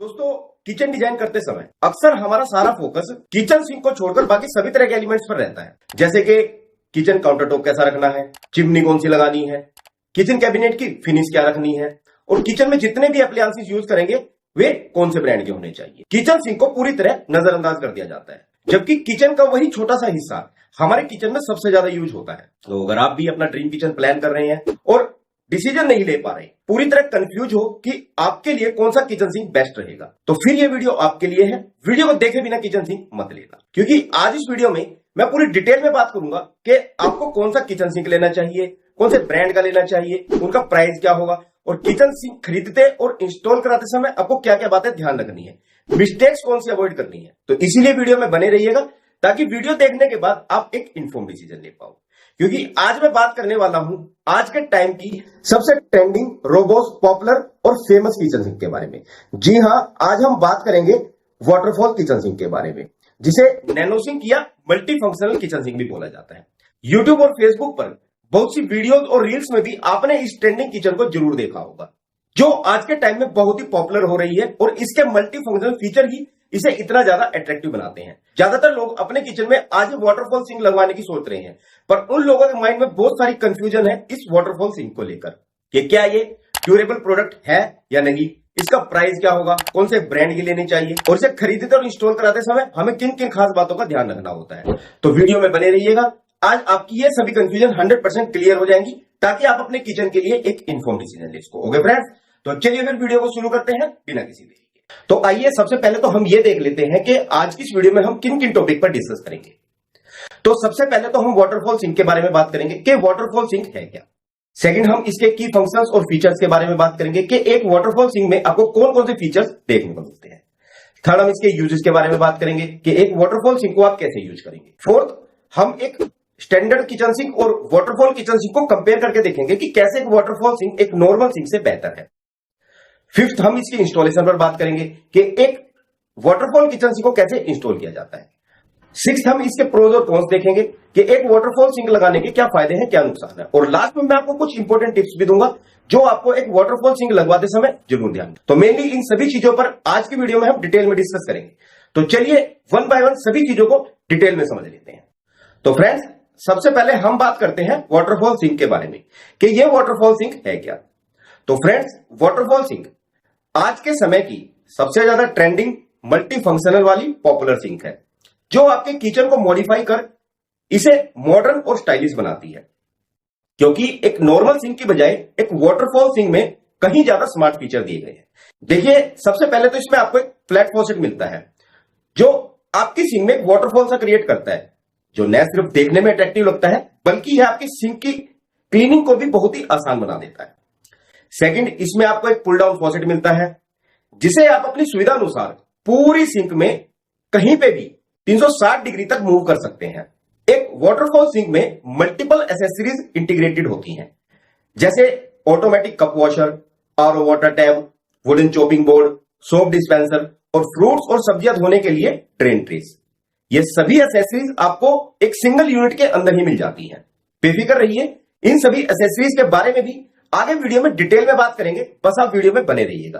दोस्तों, kitchen design करते समय अक्सर हमारा सारा फोकस किचन सिंक को छोड़कर बाकी सभी तरह के एलिमेंट्स पर रहता है, जैसे कि किचन काउंटर टॉप कैसा रखना है, चिमनी कौन सी लगानी है, किचन कैबिनेट की फिनिश क्या रखनी है और किचन में जितने भी अप्लायंसेस यूज करेंगे वे कौन से ब्रांड के होने चाहिए। किचन सिंक को पूरी तरह नजरअंदाज कर दिया जाता है, जबकि किचन का वही छोटा सा हिस्सा हमारे किचन में सबसे ज्यादा यूज होता है। तो अगर आप भी अपना ड्रीम किचन प्लान कर रहे हैं और डिसीजन नहीं ले पा रहे, पूरी तरह कंफ्यूज हो कि आपके लिए कौन सा किचन सिंक बेस्ट रहेगा, तो फिर ये वीडियो आपके लिए है। वीडियो को देखे बिना किचन सिंक मत लेना, क्योंकि आज इस वीडियो में मैं पूरी डिटेल में बात करूंगा कि आपको कौन सा किचन सिंक लेना चाहिए, कौन से ब्रांड का लेना चाहिए, उनका प्राइस क्या होगा और किचन सिंक खरीदते और इंस्टॉल कराते समय आपको क्या क्या बातें ध्यान रखनी है, मिस्टेक्स कौन सी अवॉइड करनी है। तो इसीलिए वीडियो में बने रहिएगा ताकि वीडियो देखने के बाद आप एक इन्फॉर्म डिसीजन ले पाओ। क्योंकि आज मैं बात करने वाला हूं आज के टाइम की सबसे ट्रेंडिंग, रोबोस्ट, पॉपुलर और फेमस किचन सिंक के बारे में। जी हां, आज हम बात करेंगे वाटरफॉल किचन सिंक के बारे में, जिसे नैनो सिंक या मल्टी फंक्शनल किचन सिंक भी बोला जाता है। यूट्यूब और फेसबुक पर बहुत सी वीडियोस और रील्स में भी आपने इस ट्रेंडिंग किचन को जरूर देखा होगा, जो आज के टाइम में बहुत ही पॉपुलर हो रही है और इसके मल्टी फंक्शनल फीचर ही इसे इतना ज्यादा अट्रैक्टिव बनाते हैं। ज्यादातर लोग अपने किचन में आज वाटरफॉल सिंक लगवाने की सोच रहे हैं, पर उन लोगों के माइंड में बहुत सारी कंफ्यूजन है इस वाटरफॉल सिंक को लेकर कि क्या ये ड्यूरेबल प्रोडक्ट है या नहीं, इसका प्राइस क्या होगा, कौन से ब्रांड की लेनी चाहिए और इसे खरीदते और इंस्टॉल कराते समय हमें किन किन खास बातों का ध्यान रखना होता है। तो वीडियो में बने रहिएगा, आज आपकी ये सभी कंफ्यूजन 100% क्लियर हो जाएंगी ताकि आप अपने किचन के लिए एक इन्फॉर्म डिसीजन ले सको। ओके फ्रेंड्स, तो चलिए फिर वीडियो को शुरू करते हैं बिना किसी देरी के। तो आइए सबसे पहले तो हम ये देख लेते हैं कि आज की इस वीडियो में हम किन किन टॉपिक पर डिस्कस करेंगे। तो सबसे पहले तो हम वाटरफॉल सिंक के बारे में बात करेंगे कि वाटरफॉल सिंक है क्या। सेकंड, हम इसके की फंक्शंस और फीचर्स के बारे में बात करेंगे कि एक वाटरफॉल सिंक में आपको कौन कौन से फीचर्स देखने को मिलते हैं। थर्ड, हम इसके यूजेस के बारे में बात करेंगे कि एक वाटरफॉल सिंक को आप कैसे यूज करेंगे। फोर्थ, हम एक स्टैंडर्ड किचन सिंक और वाटरफॉल किचन सिंक को कंपेयर करके देखेंगे कि कैसे एक वाटरफॉल सिंक एक नॉर्मल सिंक से बेहतर है। फिफ्थ, हम इसकी इंस्टॉलेशन पर बात करेंगे कि एक वाटरफॉल किचन सिंक को कैसे इंस्टॉल किया जाता है। सिक्स्थ, हम इसके प्रोज और कॉन्स देखेंगे कि एक वाटरफॉल सिंक लगाने के क्या फायदे हैं, क्या नुकसान है। और लास्ट में मैं आपको कुछ इंपॉर्टेंट टिप्स भी दूंगा जो आपको एक वाटरफॉल सिंक लगवाते समय जरूर ध्यान। तो मेनली इन सभी चीजों पर आज की वीडियो में हम डिटेल में डिस्कस करेंगे। तो चलिए वन बाय वन सभी चीजों को डिटेल में समझ लेते हैं। तो फ्रेंड्स, सबसे पहले हम बात करते हैं वाटरफॉल सिंक के बारे में कि यह वाटरफॉल सिंक है क्या। तो फ्रेंड्स, वाटरफॉल सिंक आज के समय की सबसे ज्यादा ट्रेंडिंग मल्टी फंक्शनल वाली पॉपुलर सिंक है, जो आपके किचन को मॉडिफाई कर इसे मॉडर्न और स्टाइलिश बनाती है। क्योंकि एक नॉर्मल सिंक की बजाय एक वाटरफॉल सिंक में कहीं ज्यादा स्मार्ट फीचर दिए गए हैं। देखिए, सबसे पहले तो इसमें आपको एक फ्लैट फॉसेट मिलता है जो आपकी सिंक में एक वाटरफॉल सा क्रिएट करता है, जो न सिर्फ देखने में अट्रैक्टिव लगता है बल्कि यह आपकी सिंक की क्लीनिंग को भी बहुत ही आसान बना देता है। सेकंड, इसमें आपको एक पुल डाउन फॉसेट मिलता है जिसे आप अपनी सुविधा अनुसार पूरी सिंक में कहीं पे भी 360 डिग्री तक मूव कर सकते हैं। एक वाटरफॉल सिंक में मल्टीपल एसेसरीज इंटीग्रेटेड होती हैं, जैसे automatic cup washer, RO water tab, wooden chopping board, soap dispenser और फ्रूट्स और सब्जियां धोने के लिए ड्रेन ट्रेस। ये सभी एसेसरीज आपको एक सिंगल यूनिट के अंदर ही मिल जाती हैं। बेफिक्र रहिए, इन सभी एसेसरीज के बारे में भी आगे वीडियो में डिटेल में बात करेंगे, बस आप वीडियो में बने रहिएगा।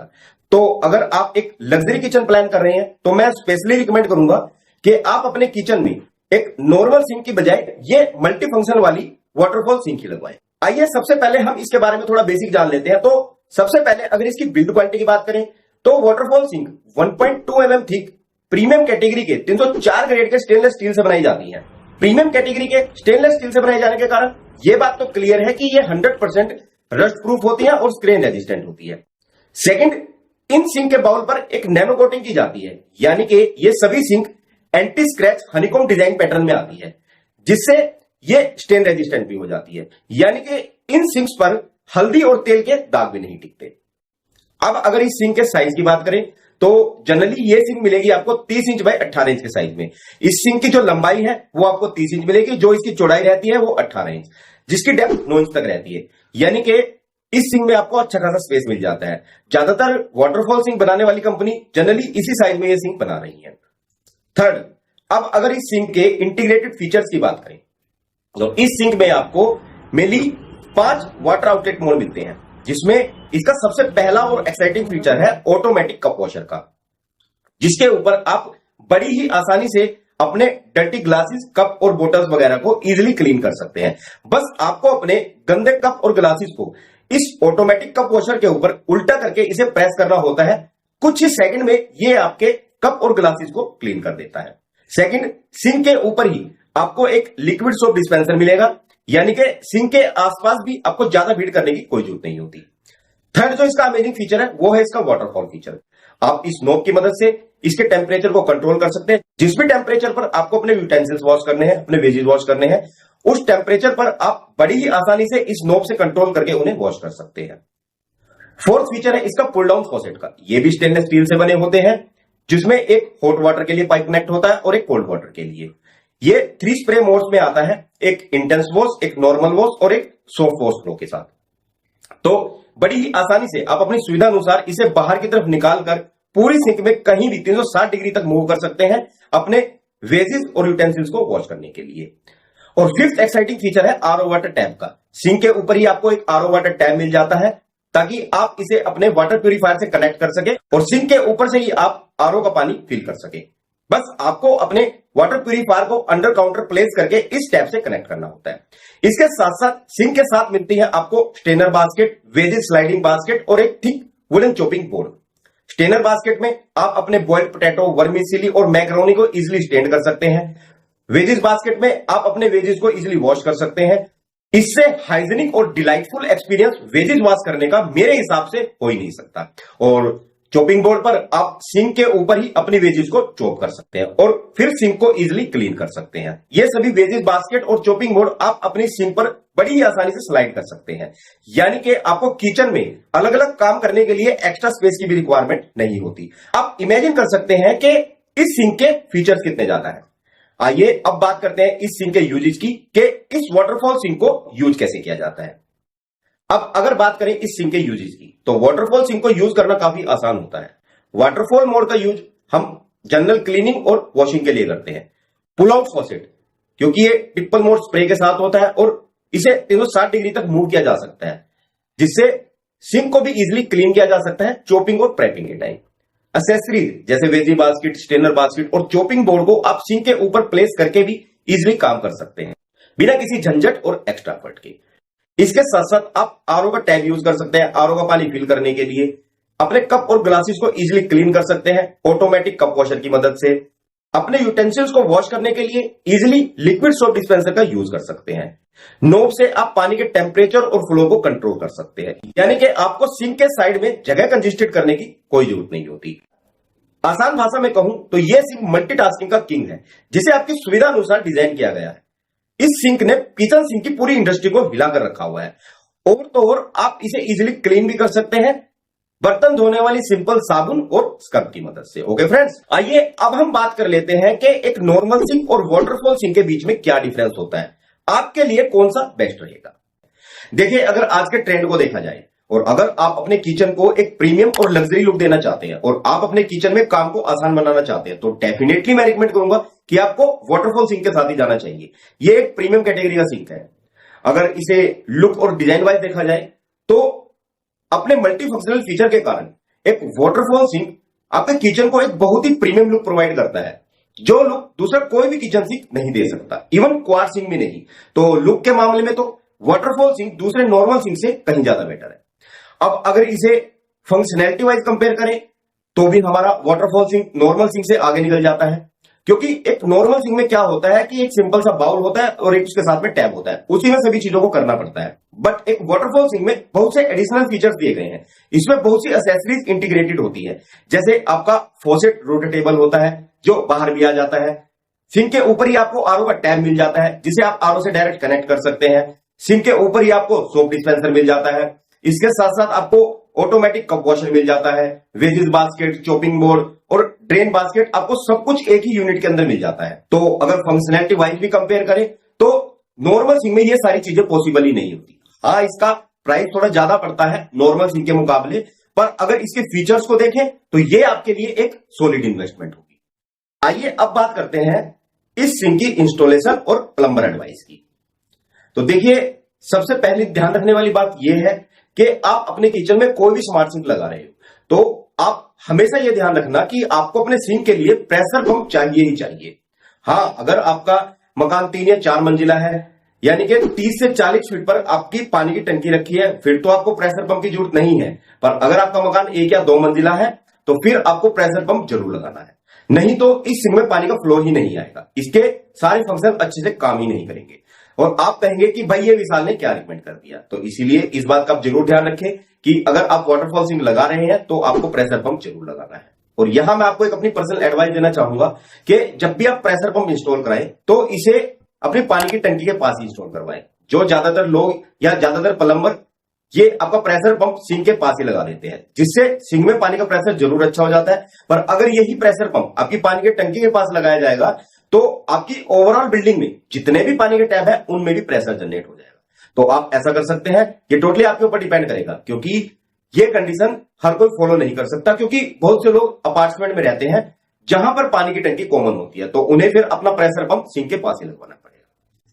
तो अगर आप एक लग्जरी किचन प्लान कर रहे हैं तो मैं स्पेशली रिकमेंड करूंगा कि आप अपने किचन में एक नॉर्मल सिंक की बजाय ये मल्टी फंक्शन वाली वाटरफॉल सिंक ही लगवाएं। आइए सबसे पहले हम इसके बारे में थोड़ा बेसिक जान लेते हैं। तो सबसे पहले अगर इसकी बिल्ड क्वालिटी की बात करें तो waterfall sink 1.2 mm thick premium category के 304 ग्रेड के स्टेनलेस स्टील से बनाई जाती है। प्रीमियम कैटेगरी के स्टेनलेस स्टील से बनाए जाने के कारण यह बात तो क्लियर है कि ये 100% रस्ट प्रूफ होती है और स्क्रेन रेजिस्टेंट होती है। सेकंड, इन सिंक के बाउल पर एक नैनो कोटिंग की जाती है, यानी कि ये सभी sink anti scratch honeycomb design pattern में आती है, जिससे ये स्टेन रेजिस्टेंट भी हो जाती है, यानी कि इन सिंक्स पर हल्दी और तेल के दाग भी नहीं टिकते। अब अगर इस सिंक के साइज की बात करें तो जनरली ये सिंक मिलेगी आपको 30 इंच बाय 18 इंच के साइज में। इस सिंक की जो लंबाई है वो आपको 30 इंच मिलेगी, जो इसकी चौड़ाई रहती है वो 18 इंच, जिसकी डेप्थ 9 इंच तक रहती है, यानी कि इस सिंक में आपको अच्छा खासा स्पेस मिल जाता है। ज्यादातर वाटरफॉल सिंक बनाने वाली कंपनी जनरली इसी साइज में ये सिंक बना रही है। थर्ड, अब अगर इस सिंक के इंटीग्रेटेड फीचर्स की बात करें तो इस सिंक में आपको मेनली 5 वाटर आउटलेट मोड मिलते हैं, जिसमें इसका सबसे पहला और एक्साइटिंग फीचर है ऑटोमेटिक कप वॉशर का। जिसके ऊपर आप बड़ी ही आसानी से अपने डर्टी ग्लासेस, कप और बोतल्स वगैरह को इजीली क्लीन कर सकते हैं। बस आपको अपने गंदे कप और ग्लासेस को इस ऑटोमेटिक कप वॉशर के ऊपर उल्टा करके इसे प्रेस करना होता है। कुछ ही सेकंड में ये आपके कप और ग्लासेस को क्लीन कर देता है। सेकंड, सिंक के ऊपर ही आपको एक लिक्विड सोप डिस्पेंसर मिलेगा, यानी कि सिंक के आसपास भी आपको ज्यादा भीड़ करने की कोई जरूरत नहीं होती। थर्ड जो इसका अमेजिंग फीचर है वो है इसका वाटरफॉल फीचर। आप इस नॉब की मदद से इसके टेम्परेचर को कंट्रोल कर सकते हैं। जिस भी टेम्परेचर पर आपको अपने यूटेंसिल्स वॉश करने हैं, अपने वेजीज वॉश करने हैं, उस टेम्परेचर पर आप बड़ी ही आसानी से इस नॉब से कंट्रोल करके उन्हें वॉश कर सकते हैं। फोर्थ फीचर है इसका पुल डाउन फॉसेट का। ये भी स्टेनलेस स्टील से बने होते हैं, जिसमें एक हॉट वाटर के लिए पाइप कनेक्ट होता है और एक कोल्ड वाटर के लिए। ये 3 स्प्रे मोड्स में आता है, एक इंटेंस वॉश, एक नॉर्मल वॉश और एक सॉफ्ट वॉश फ्लो के साथ। तो बड़ी ही आसानी से आप अपनी सुविधा अनुसार इसे बाहर की तरफ निकालकर पूरी सिंक में कहीं भी 360 डिग्री तक मूव कर सकते हैं अपने वेजेस और यूटेंसिल्स को वॉश करने के लिए। और फिफ्थ एक्साइटिंग फीचर है आरओ वाटर टैप का। सिंक के ऊपर ही आपको एक आरओ वाटर टैप मिल जाता है, ताकि आप इसे अपने वाटर प्यूरिफायर से कनेक्ट कर सके और सिंक के ऊपर से ही आप आरओ का पानी फिल कर सके। बस आपको अपने वाटर प्यूरिफायर को अंडर काउंटर प्लेस करके इस टैप से कनेक्ट करना होता है। इसके साथ साथ सिंक के साथ मिलती है आपको strainer basket, veggies sliding basket और एक thick wooden chopping board. Strainer basket में आप अपने बॉइल्ड पोटैटो, वर्मिसेली और मैकरोनी को इजीली स्टेन कर सकते हैं। वेजेस बास्केट में आप अपने वेजेस को इजीली वॉश कर सकते हैं। इससे हाइजीनिक और डिलाइटफुल एक्सपीरियंस वेजेस वॉश करने का मेरे हिसाब से हो ही नहीं सकता। और चॉपिंग बोर्ड पर आप सिंक के ऊपर ही अपनी वेजेस को चॉप कर सकते हैं और फिर सिंक को इजीली क्लीन कर सकते हैं। ये सभी वेजेस बास्केट और चॉपिंग बोर्ड आप अपनी सिंक पर बड़ी ही आसानी से स्लाइड कर सकते हैं, यानी कि आपको किचन में अलग अलग काम करने के लिए एक्स्ट्रा स्पेस की भी रिक्वायरमेंट नहीं होती। आप इमेजिन कर सकते हैं कि इस सिंक के फीचर्स कितने ज्यादा है। आइए अब बात करते हैं इस सिंक के यूजेस की, कि इस वाटरफॉल सिंक को यूज कैसे किया जाता है। अब अगर बात करें इस सिंक के यूजेस की, तो वाटरफॉल सिंक को यूज करना काफी आसान होता है। वाटरफॉल मोड का यूज हम जनरल क्लीनिंग और वॉशिंग के लिए करते हैं। पुल आउट फॉसेट, क्योंकि ये ट्रिपल मोड स्प्रे के साथ होता है और इसे 360 डिग्री तक मूव किया जा सकता है, जिससे सिंक को भी इजीली क्लीन किया जा सकता है चॉपिंग और प्रेपिंग के टाइम। एक्सेसरीज जैसे वेजी बास्केट, स्टेनर बास्केट और चॉपिंग बोर्ड को आप सिंक के ऊपर प्लेस करके भी इजीली काम कर सकते हैं, बिना किसी झंझट और एक्स्ट्रा एफर्ट के। इसके साथ साथ आप आरओ का टैप यूज कर सकते हैं आरओ का पानी फिल करने के लिए। अपने कप और ग्लासेस को इजीली क्लीन कर सकते हैं ऑटोमेटिक कप वॉशर की मदद से। अपने यूटेंसिल्स को वॉश करने के लिए इजीली लिक्विड सोप डिस्पेंसर का यूज कर सकते हैं। नोब से आप पानी के टेम्परेचर और फ्लो को कंट्रोल कर सकते हैं, यानी कि आपको सिंक के साइड में जगह कंजेस्टेड करने की कोई जरूरत नहीं होती। आसान भाषा में कहूं तो यह सिंक मल्टीटास्किंग का किंग है, जिसे आपकी सुविधा अनुसार डिजाइन किया गया है। इस सिंक ने किचन सिंक की पूरी इंडस्ट्री को हिलाकर रखा हुआ है। और तो और आप इसे इजीली क्लीन भी कर सकते हैं बर्तन धोने वाली सिंपल साबुन और स्क्रब की मदद से। ओके फ्रेंड्स, आइए अब हम बात कर लेते हैं कि एक नॉर्मल सिंक और वाटरफॉल सिंक के बीच में क्या डिफरेंस होता है, आपके लिए कौन सा बेस्ट रहेगा। देखिए, अगर आज के ट्रेंड को देखा जाए और अगर आप अपने किचन को एक प्रीमियम और लग्जरी लुक देना चाहते हैं और आप अपने किचन में काम को आसान बनाना चाहते हैं, तो डेफिनेटली मैं रिकमेंड करूंगा कि आपको वाटरफॉल सिंक के साथ ही जाना चाहिए। ये एक प्रीमियम कैटेगरी का सिंक है। अगर इसे लुक और डिजाइन वाइज देखा जाए तो अपने मल्टी फंक्शनल फीचर के कारण एक वाटरफॉल सिंक आपके किचन को एक बहुत ही प्रीमियम लुक प्रोवाइड करता है, जो लुक दूसरा कोई भी किचन सिंक नहीं दे सकता, इवन क्वार्ट्ज सिंक भी नहीं। तो लुक के मामले में तो वाटरफॉल सिंक दूसरे नॉर्मल सिंक से कहीं ज्यादा बेटर है। अब अगर इसे फंक्शनैलिटी वाइज कंपेयर करें तो भी हमारा वाटरफॉल सिंक नॉर्मल सिंक से आगे निकल जाता है, क्योंकि एक नॉर्मल सिंक में क्या होता है कि एक सिंपल सा बाउल होता है और एक उसके साथ में टैप होता है, उसी में सभी चीजों को करना पड़ता है। बट एक वाटरफॉल सिंक में बहुत से एडिशनल फीचर्स दिए गए हैं। इसमें बहुत सी एक्सेसरीज इंटीग्रेटेड होती है, जैसे आपका फॉसेट रोटेटेबल होता है जो बाहर भी आ जाता है। सिंक के ऊपर ही आपको आरओ का टैप मिल जाता है, जिसे आप आरओ से डायरेक्ट कनेक्ट कर सकते हैं। सिंक के ऊपर ही आपको सोप डिस्पेंसर मिल जाता है। इसके साथ साथ आपको ऑटोमेटिक कप वॉशर मिल जाता है, वेजेस बास्केट, चॉपिंग बोर्ड और ड्रेन बास्केट, आपको सब कुछ एक ही यूनिट के अंदर मिल जाता है। तो अगर फंक्शनैलिटी वाइज भी कंपेयर करें तो नॉर्मल सिंक में ये सारी चीजें पॉसिबल ही नहीं होती। हाँ, इसका प्राइस थोड़ा ज्यादा पड़ता है नॉर्मल सिंक के मुकाबले, पर अगर इसके फीचर्स को देखें तो ये आपके लिए एक सॉलिड इन्वेस्टमेंट होगी। आइए अब बात करते हैं इस सिंक की इंस्टॉलेशन और प्लम्बर एडवाइस की। तो देखिए, सबसे पहले ध्यान रखने वाली बात यह है कि आप अपने किचन में कोई भी स्मार्ट सिंक लगा रहे हो तो आप हमेशा यह ध्यान रखना कि आपको अपने सिंक के लिए प्रेशर पंप चाहिए ही चाहिए। हाँ, अगर आपका मकान 3 या 4 मंजिला है, यानी कि 30 से 40 फीट पर आपकी पानी की टंकी रखी है, फिर तो आपको प्रेशर पंप की जरूरत नहीं है। पर अगर आपका मकान 1 या 2 मंजिला है तो फिर आपको प्रेशर पंप जरूर लगाना है, नहीं तो इस सिंक में पानी का फ्लो ही नहीं आएगा, इसके सारे फंक्शन अच्छे से काम ही नहीं करेंगे और आप कहेंगे कि भाई ये विशाल ने क्या रिकमेंड कर दिया। तो इसीलिए इस बात का आप जरूर ध्यान रखें कि अगर आप वाटरफॉल सिंक लगा रहे हैं तो आपको प्रेशर पंप जरूर लगाना है। और यहां मैं आपको एक अपनी पर्सनल एडवाइस देना चाहूंगा कि जब भी आप प्रेशर पंप इंस्टॉल कराएं तो इसे अपनी पानी की टंकी के पास ही इंस्टॉल करवाएं। जो ज्यादातर लोग या ज्यादातर प्लम्बर ये आपका प्रेशर पंप सिंक के पास ही लगा देते हैं, जिससे सिंक में पानी का प्रेशर जरूर अच्छा हो जाता है। पर अगर यही प्रेशर पंप आपकी पानी की टंकी के पास लगाया जाएगा तो आपकी ओवरऑल बिल्डिंग में जितने भी पानी के टैप है उनमें भी प्रेशर जनरेट हो जाएगा। तो आप ऐसा कर सकते हैं, ये टोटली आपके ऊपर डिपेंड करेगा, क्योंकि ये कंडीशन हर कोई फॉलो नहीं कर सकता, क्योंकि बहुत से लोग अपार्टमेंट में रहते हैं जहां पर पानी की टंकी कॉमन होती है, तो उन्हें फिर अपना प्रेशर पंप सिंक के पास ही लगवाना पड़ेगा।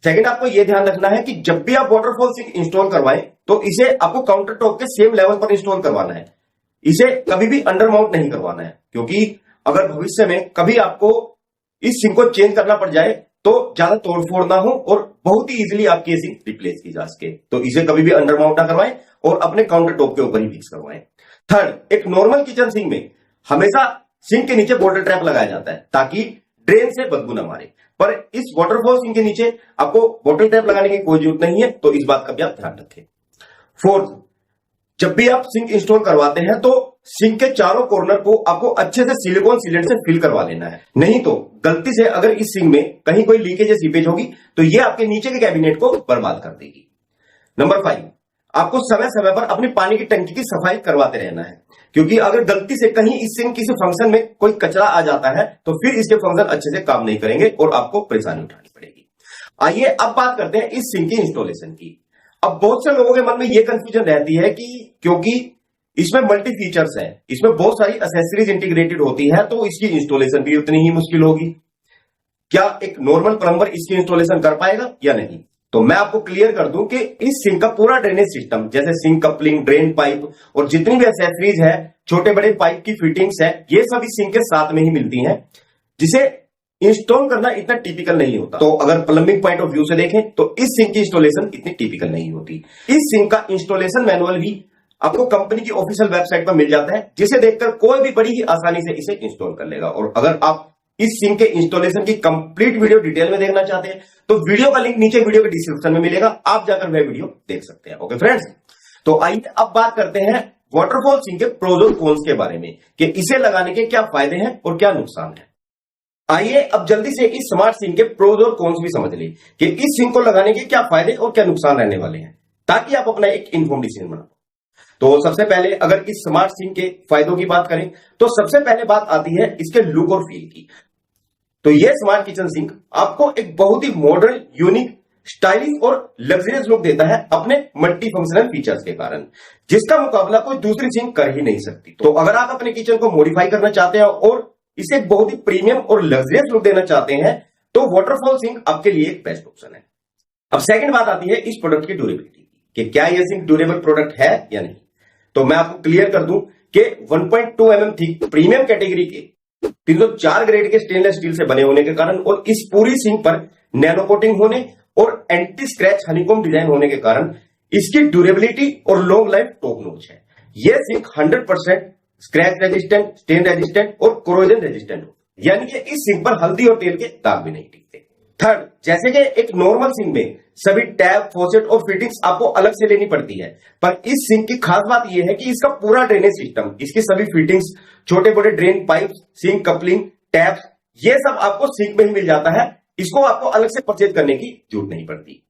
सेकंड, आपको यह ध्यान रखना है कि जब भी आप वाटरफॉल सिंक इंस्टॉल करवाएं तो इसे आपको काउंटर टॉप के सेम लेवल पर इंस्टॉल करवाना है। इसे कभी भी अंडर माउंट नहीं करवाना है, क्योंकि अगर भविष्य में कभी आपको इस सिंक को चेंज करना पड़ जाए तो ज्यादा तोड़फोड़ ना हो और बहुत ही इजीली आपकी सिंक रिप्लेस की जा सके। तो इसे कभी भी अंडर माउंट ना करवाएं और अपने काउंटर टॉप के ऊपर ही फिक्स करवाएं। थर्ड, एक नॉर्मल किचन सिंक में हमेशा सिंक के नीचे बॉटल ट्रैप लगाया जाता है ताकि ड्रेन से बदबू ना मारे, पर इस वाटरफॉल सिंक के नीचे आपको बॉटल ट्रैप लगाने की कोई जरूरत नहीं है, तो इस बात का भी आप ध्यान रखें। फोर्थ, जब भी आप सिंक इंस्टॉल करवाते हैं तो सिंक के चारों कॉर्नर को आपको अच्छे से सिलिकॉन सीलेंट से फिल करवा लेना है, नहीं तो गलती से अगर इस सिंक में कहीं कोई लीकेज या सीपेज होगी तो ये आपके नीचे के कैबिनेट को बर्बाद कर देगी। नंबर 5, आपको समय समय पर अपनी पानी की टंकी की सफाई करवाते रहना है, क्योंकि अगर गलती से कहीं इस सिंक किसी फंक्शन में कोई कचरा आ जाता है तो फिर इसके फंक्शन अच्छे से काम नहीं करेंगे और आपको परेशानी उठानी पड़ेगी। आइए अब बात करते हैं इस सिंक की इंस्टॉलेशन की। अब बहुत से लोगों के मन में यह कंफ्यूजन रहती है कि क्योंकि इसमें मल्टी फीचर्स हैं, इसमें बहुत सारी एक्सेसरीज इंटीग्रेटेड होती है, तो इसकी इंस्टॉलेशन भी उतनी ही मुश्किल होगी। क्या एक नॉर्मल प्लम्बर इसकी इंस्टॉलेशन कर पाएगा या नहीं? तो मैं आपको क्लियर कर दूं कि इस सिंक का पूरा ड्रेनेज सिस्टम, जैसे सिंक कपलिंग, ड्रेन पाइप और जितनी भी एक्सेसरीज है, छोटे बड़े पाइप की फिटिंग्स है, ये सब इस सिंक के साथ में ही मिलती हैं, जिसे इंस्टॉल करना इतना टिपिकल नहीं होता। तो अगर प्लम्बिंग पॉइंट ऑफ व्यू से देखें तो इस सिंक की इंस्टॉलेशन इतनी टिपिकल नहीं होती। इस सिंक का इंस्टॉलेशन मैनुअल भी आपको कंपनी की ऑफिशियल वेबसाइट पर मिल जाता है, जिसे देखकर कोई भी बड़ी ही आसानी से इसे इंस्टॉल कर लेगा। और अगर आप इस सिंक के इंस्टॉलेशन की कंप्लीट वीडियो डिटेल में देखना चाहते हैं तो वीडियो का लिंक नीचे वीडियो के डिस्क्रिप्शन में मिलेगा, आप जाकर वह वीडियो देख सकते हैं। ओके फ्रेंड्स, तो आइए अब बात करते हैं वाटरफॉल सिंक के प्रोज और कॉन्स के बारे में कि इसे लगाने के क्या फायदे हैं और क्या नुकसान है। आइए अब जल्दी से इस स्मार्ट सिंक के प्रोज और कॉन्स भी समझ लें कि इस सिंक को लगाने के क्या फायदे और क्या नुकसान रहने वाले हैं, ताकि आप अपना एक इन्फॉर्म्ड डिसीजन बना। तो सबसे पहले अगर इस स्मार्ट सिंक के फायदों की बात करें तो सबसे पहले बात आती है इसके लुक और फील की। तो यह स्मार्ट किचन सिंक आपको एक बहुत ही मॉडर्न, यूनिक, स्टाइलिश और लग्जरियस लुक देता है अपने मल्टी फंक्शनल फीचर्स के कारण, जिसका मुकाबला कोई दूसरी सिंक कर ही नहीं सकती। तो अगर आप अपने किचन को मॉडिफाई करना चाहते हैं और इसे एक बहुत ही प्रीमियम और लग्जरियस लुक देना चाहते हैं तो वाटरफॉल सिंक आपके लिए एक बेस्ट ऑप्शन है। अब सेकंड बात आती है इस प्रोडक्ट की ड्यूरेबिलिटी कि क्या यह सिंक ड्यूरेबल प्रोडक्ट है या नहीं। तो मैं आपको क्लियर कर दूं कि 1.2 mm थिक प्रीमियम कैटेगरी के 304 ग्रेड के स्टेनलेस स्टील से बने होने के कारण और इस पूरी सिंक पर नैनो कोटिंग होने और एंटी स्क्रैच हनीकॉम्ब डिजाइन होने के कारण इसकी ड्यूरेबिलिटी और लॉन्ग लाइफ टॉप नॉच है। यह sink 100% scratch resistant, stain resistant और कोरोजन रेजिस्टेंट हो, यानी कि इस सिंक पर हल्दी और तेल के दाग भी नहीं टिकते। थर्ड, जैसे कि एक नॉर्मल सिंक में सभी टैप, फॉसेट और फिटिंग्स आपको अलग से लेनी पड़ती है, पर इस सिंक की खास बात यह है कि इसका पूरा ड्रेनेज सिस्टम, इसकी सभी फिटिंग्स, छोटे बड़े drain pipe, sink coupling, taps, ये सब आपको सिंक में ही मिल जाता है। इसको आपको अलग से परचेज करने की जरूरत नहीं पड़ती।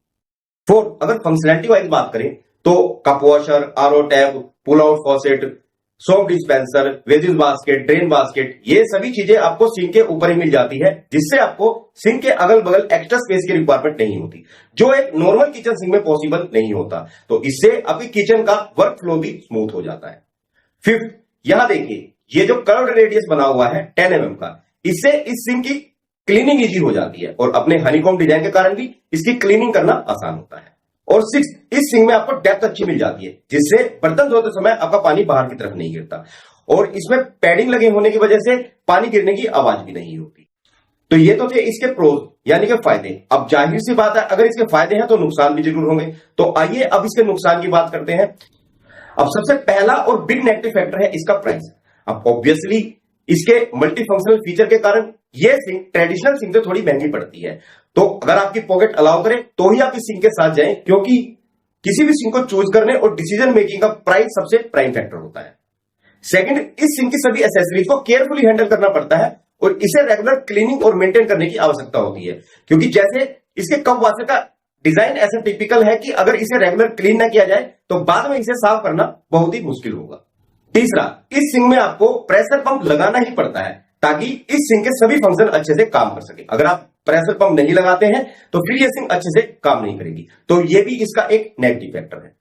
फोर्थ, अगर फंक्शनैलिटी वाइज बात करें तो cup washer, RO tap, pull out faucet, soap dispenser, veggies basket, drain basket, ये सभी चीजें आपको सिंक के ऊपर ही मिल जाती है, जिससे आपको सिंक के अगल बगल एक्स्ट्रा स्पेस की रिक्वायरमेंट नहीं होती, जो एक नॉर्मल किचन सिंक में पॉसिबल नहीं होता। तो इससे आपकी किचन का वर्क फ्लो भी स्मूथ हो जाता है। फिफ्थ, यहां देखिए ये जो कर्व्ड रेडियस बना हुआ है 10 mm का, इससे इस सिंक की क्लीनिंग इजी हो जाती है और अपने हनीकॉम्ब डिजाइन के कारण भी इसकी क्लीनिंग करना आसान होता है। और सिक्स, इस सिंक में आपको डेप्थ अच्छी मिल जाती है, जिससे बर्तन धोते समय आपका पानी बाहर की तरफ नहीं गिरता। और इसमें पैडिंग लगे होने की वजह से पानी गिरने की आवाज भी नहीं होती। तो ये तो थे इसके प्रोज यानी कि फायदे। अब जाहिर सी बात है, अगर इसके फायदे हैं तो नुकसान भी जरूर होंगे। तो आइए अब इसके नुकसान की बात करते हैं। अब सबसे पहला और बिग नेगेटिव फैक्टर है इसका प्राइस। अब ऑब्वियसली इसके मल्टी फंक्शनल फीचर के कारण ये सिंक ट्रेडिशनल सिंक से थोड़ी महंगी पड़ती है। तो अगर आपकी पॉकेट अलाउ करे तो ही आप इस सिंक के साथ जाएं, क्योंकि किसी भी सिंक को चूज करने और डिसीजन मेकिंग का प्राइस सबसे प्राइम फैक्टर होता है। सेकंड, इस सिंक की सभी एसेसरीज को केयरफुली हैंडल करना पड़ता है और इसे रेगुलर क्लीनिंग और मेंटेन करने की आवश्यकता होती है, क्योंकि जैसे इसके कप वाशर का डिजाइन ऐसा टिपिकल है कि अगर इसे रेगुलर क्लीन ना किया जाए तो बाद में इसे साफ करना बहुत ही मुश्किल होगा। तीसरा, इस सिंक में आपको प्रेशर पंप लगाना ही पड़ता है ताकि इस सिंक के सभी फंक्शन अच्छे से काम कर सके। अगर आप प्रेशर पंप नहीं लगाते हैं तो फिर यह सिंक अच्छे से काम नहीं करेगी। तो यह भी इसका एक नेगेटिव फैक्टर है।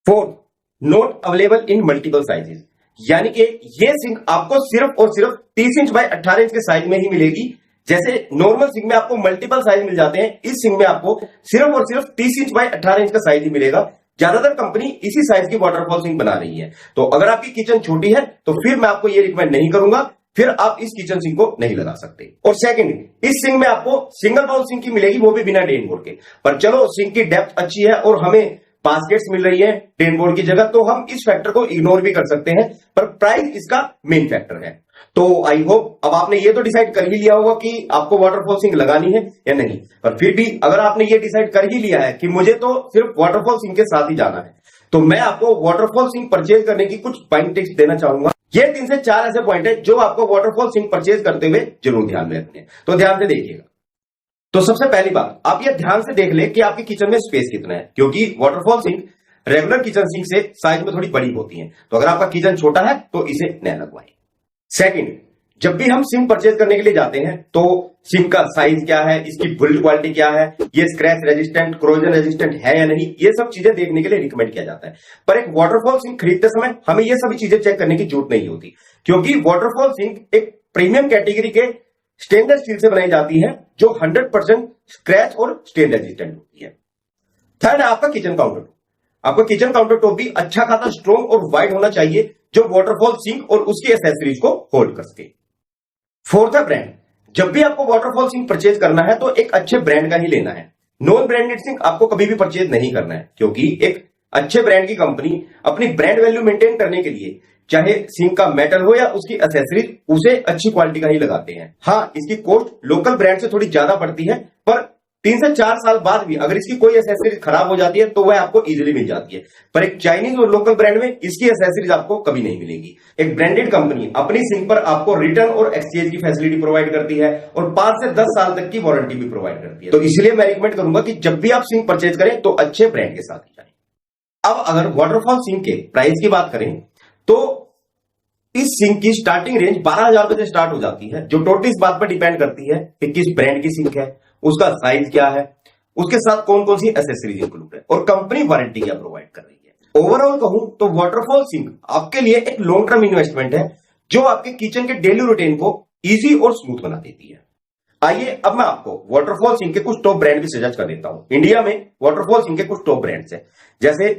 Fourth, not available in multiple sizes, यानी कि यह सिंक आपको सिर्फ और सिर्फ 30 इंच बाय 18 इंच के साइज में ही मिलेगी। जैसे नॉर्मल सिंक में आपको मल्टीपल साइज मिल जाते हैं, इस सिंक में आपको सिर्फ और सिर्फ 30 इंच बाय 18 इंच का साइज ही मिलेगा। ज्यादातर कंपनी इसी साइज की वाटरफॉल सिंक बना रही है। तो अगर आपकी किचन छोटी है तो फिर मैं आपको यह रिकमेंड नहीं करूंगा, फिर आप इस किचन सिंक को नहीं लगा सकते। और सेकंड, इस सिंक में आपको सिंगल बाउल सिंक की मिलेगी, वो भी बिना ड्रेन बोर्ड के। पर चलो, सिंक की डेप्थ अच्छी है और हमें बास्केट्स मिल रही है ड्रेन बोर्ड की जगह, तो हम इस फैक्टर को इग्नोर भी कर सकते हैं, पर प्राइस इसका मेन फैक्टर है। तो आई होप अब आपने ये तो डिसाइड कर ही लिया होगा कि आपको वाटरफॉल सिंक लगानी है या नहीं। पर फिर भी अगर आपने ये डिसाइड कर ही लिया है कि मुझे तो सिर्फ वाटरफॉल सिंक के साथ ही जाना है, तो मैं आपको वाटरफॉल सिंक परचेज करने की कुछ पॉइंट टिप्स देना चाहूंगा। ये 3 से 4 ऐसे पॉइंट है जो आपको वाटरफॉल सिंक परचेज करते हुए जरूर ध्यान में रखने हैं। तो ध्यान से देखिएगा। तो सबसे पहली बात, आप ये ध्यान से देख ले कि आपकी किचन में स्पेस कितना है, क्योंकि waterfall sink regular kitchen sink से साइज में थोड़ी बड़ी होती है। तो अगर आपका किचन छोटा है तो इसे न लगवाएं। सेकंड, जब भी हम सिंक परचेज करने के लिए जाते हैं तो सिंक का साइज क्या है, इसकी बिल्ड क्वालिटी क्या है, ये स्क्रैच रेजिस्टेंट, क्रोजन रेजिस्टेंट है या नहीं, ये सब चीजें देखने के लिए रिकमेंड किया जाता है। पर एक वाटरफॉल सिंक खरीदते समय हमें ये सभी चीजें चेक करने की जरूरत नहीं होती, क्योंकि वाटरफॉल सिंक एक प्रीमियम कैटेगरी के स्टेनलेस स्टील से बनाई जाती है जो 100% स्क्रैच और स्टेन रेजिस्टेंट होती है। थर्ड है आपका किचन काउंटर टॉप। आपका किचन काउंटर टॉप भी अच्छा खासा स्ट्रॉन्ग और वाइड होना चाहिए जो वाटरफॉल सिंक और उसकी एसेसरीज को होल्ड कर सके। फोर्थ है ब्रांड। जब भी आपको वाटरफॉल सिंक परचेज करना है तो एक अच्छे ब्रांड का ही लेना है। नॉन ब्रांडेड सिंक आपको कभी भी परचेज नहीं करना है, क्योंकि एक अच्छे ब्रांड की कंपनी अपनी ब्रांड वैल्यू मेंटेन करने के लिए चाहे सिंक का मेटल हो या उसकी एसेसरीज, उसे अच्छी क्वालिटी का ही लगाते हैं। हाँ, इसकी कॉस्ट लोकल ब्रांड से थोड़ी ज्यादा पड़ती है, पर 3 से 4 साल बाद भी अगर इसकी कोई एसेसरीज खराब हो जाती है तो वह आपको इजीली मिल जाती है। पर एक चाइनीज और लोकल ब्रांड में इसकी एसेसरीज आपको कभी नहीं मिलेगी। एक ब्रांडेड कंपनी अपनी सिंक पर आपको रिटर्न और एक्सचेंज की फैसिलिटी प्रोवाइड करती है और 5 से 10 साल तक की वारंटी भी प्रोवाइड करती है। तो इसलिए मैं रिकमेंड करूंगा कि जब भी आप सिंक परचेज करें तो अच्छे ब्रांड के साथ ही जाएं। अब अगर वाटरफॉल सिंक के प्राइस की बात करें तो इस सिंक की स्टार्टिंग रेंज 12,000 रुपए से स्टार्ट हो जाती है, जो टोटली इस बात पर डिपेंड करती है कि किस ब्रांड की सिंक है, उसका साइज क्या है, उसके साथ कौन कौन सी एसेसरीज इंक्लूड है और कंपनी वारंटी क्या प्रोवाइड कर रही है। ओवरऑल कहूं तो वाटरफॉल सिंक आपके लिए एक लॉन्ग टर्म इन्वेस्टमेंट है जो आपके किचन के डेली रूटीन को इजी और स्मूथ बना देती है। आइए अब मैं आपको वाटरफॉल सिंक के कुछ टॉप ब्रांड भी सजेस्ट कर देता हूं। इंडिया में वाटरफॉल सिंक के कुछ टॉप ब्रांड्स हैं, जैसे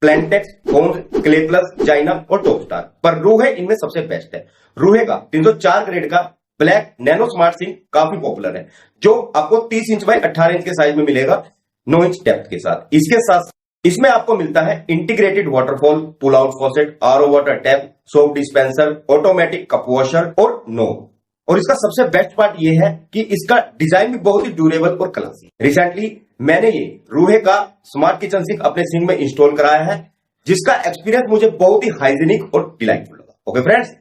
प्लांटेक्स, होम्स, क्ले प्लस, जाइना और टॉप स्टार। पर रूहे इनमें सबसे बेस्ट है। रूहे का 304 ग्रेड का ब्लैक नैनो स्मार्ट सिंक काफी पॉपुलर है, जो आपको 30 इंच बाय 18 इंच के साइज में मिलेगा 9 इंच डेप्थ के साथ। इसके साथ इसमें आपको मिलता है integrated waterfall, pull out faucet, RO water tap, soap dispenser, automatic cup washer और नोब। और इसका सबसे बेस्ट पार्ट यह है कि इसका डिजाइन भी बहुत ही ड्यूरेबल और क्लासी। रिसेंटली मैंने ये रूहे का स्मार्ट किचन सिंक अपने सिंक में इंस्टॉल कराया है, जिसका एक्सपीरियंस मुझे बहुत ही हाइजीनिक और डिलाइटफुल लगा। ओके फ्रेंड्स,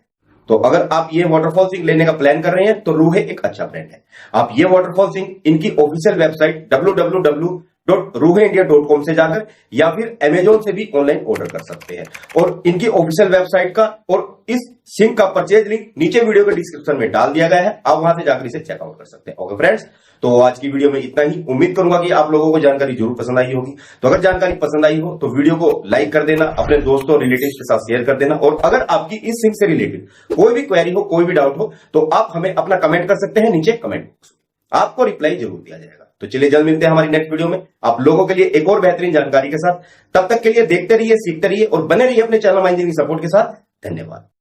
तो अगर आप ये वाटरफॉल सिंक लेने का प्लान कर रहे हैं तो रूहे एक अच्छा ब्रांड है। आप ये वाटरफॉल सिंक इनकी ऑफिशियल वेबसाइट www.ruheindia.com से जाकर या फिर अमेजोन से भी ऑनलाइन ऑर्डर कर सकते हैं। और इनकी ऑफिशियल वेबसाइट का और इस सिंक का परचेज लिंक नीचे वीडियो के डिस्क्रिप्शन में डाल दिया गया है, आप वहां से जाकर इसे चेकआउट कर सकते हैं। ओके फ्रेंड्स, तो आज की वीडियो में इतना ही। उम्मीद करूंगा कि आप लोगों को जानकारी जरूर पसंद आई होगी। तो अगर जानकारी पसंद आई हो तो वीडियो को लाइक कर देना, अपने दोस्तों रिलेटिव्स के साथ शेयर कर देना। और अगर आपकी इस सिंक से रिलेटेड कोई भी क्वेरी हो, कोई भी डाउट हो, तो आप हमें अपना कमेंट कर सकते हैं नीचे कमेंट बॉक्स में, आपको रिप्लाई जरूर दिया जाएगा। तो चलिए जल्द मिलते हैं हमारी नेक्स्ट वीडियो में आप लोगों के लिए एक और बेहतरीन जानकारी के साथ। तब तक के लिए देखते रहिए, सीखते रहिए और बने रहिए अपने चैनल माइंड इंजीनियरिंग सपोर्ट के साथ। धन्यवाद।